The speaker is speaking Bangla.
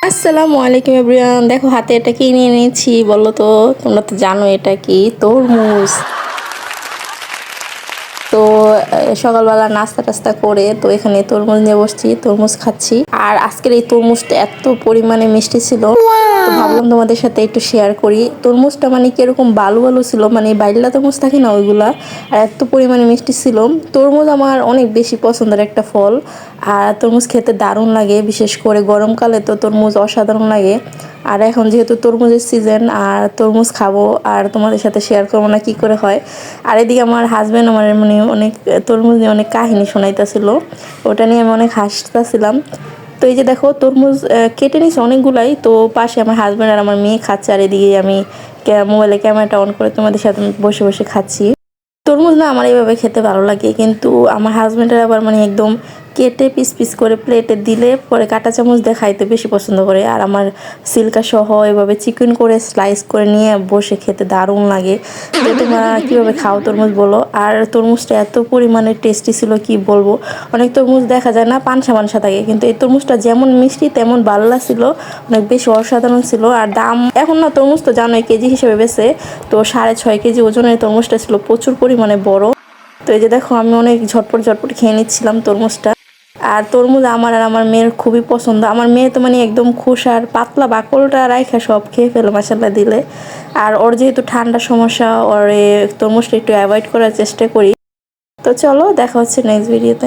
আসসালামু আলাইকুম এভরিওয়ান। দেখো হাতে এটা কি নিয়ে নিয়েছি বলো তো, তোমরা তো জানো এটা কি, তরমুজ। তো সকালবেলা নাস্তা টাস্তা করে তো এখানে তরমুজ নিয়ে বসছি, তরমুজ খাচ্ছি। আর আজকের এই তরমুজটা এত পরিমাণে মিষ্টি ছিল, তো ভাবলাম তোমাদের সাথে একটু শেয়ার করি। তরমুজটা মানে কিরকম বালু বালু ছিল, মানে বাইলা তরমুজ থাকে না ওইগুলা, আর এত পরিমাণে মিষ্টি ছিল। তরমুজ আমার অনেক বেশি পছন্দের একটা ফল, আর তরমুজ খেতে দারুণ লাগে, বিশেষ করে গরমকালে তো তরমুজ অসাধারণ লাগে। আর এখন যেহেতু তরমুজের সিজন, আর তরমুজ খাবো আর তোমাদের সাথে শেয়ার করবো না কি করে হয়। আর এদিকে আমার হাজব্যান্ড আমার মানে অনেক তরমুজ নিয়ে অনেক কাহিনী শোনাইতেছিল, ওটা নিয়ে আমি অনেক হাসতেছিলাম। তো এই যে দেখো তরমুজ কেটে নিয়েছে অনেকগুলাই, তো পাশে আমার হাজব্যান্ড আর আমার মেয়ে খাচ্ছে, আর এদিকে আমি মোবাইলে ক্যামেরাটা অন করে তোমাদের সাথে বসে বসে খাচ্ছি। তরমুজ না আমার এইভাবে খেতে ভালো লাগে, কিন্তু আমার হাজব্যান্ডের আবার মানে একদম কেটে পিস পিস করে প্লেটে দিলে পরে কাঁটা চামচ দিয়ে খাইতে বেশি পছন্দ করে। আর আমার সিল্কা সহ এভাবে চিকেন করে স্লাইস করে নিয়ে বসে খেতে দারুণ লাগে। তো তোমরা কীভাবে খাও তরমুজ বলো। আর তরমুজটা এত পরিমাণে টেস্টি ছিল কি বলবো। অনেক তরমুজ দেখা যায় না পানসা পানসা থাকে, কিন্তু এই তরমুজটা যেমন মিষ্টি তেমন ভালো লাগছিল, অনেক বেশি অসাধারণ ছিল। আর দাম এখন না, তরমুজ তো জানোই কেজি হিসেবে বেছে, তো 6.5 কেজি ওজনের তরমুজটা ছিল, প্রচুর পরিমাণে বড়। তো এই যে দেখো আমি অনেক ঝটপট ঝটপট খেয়ে নিচ্ছিলাম তরমুজটা। আর তরমুজ আমার আর আমার মেয়ের খুবই পছন্দ। আমার মেয়ে তো মানে একদম খোসার পাতলা বাকলটা রাইখা সব খেয়ে ফেলো মাসাল্লাহ দিলে। আর ওর যেহেতু ঠান্ডার সমস্যা, ওর তরমুজটা একটু অ্যাভয়েড করার চেষ্টা করি। তো চলো দেখা হচ্ছে নেক্সট ভিডিওতে।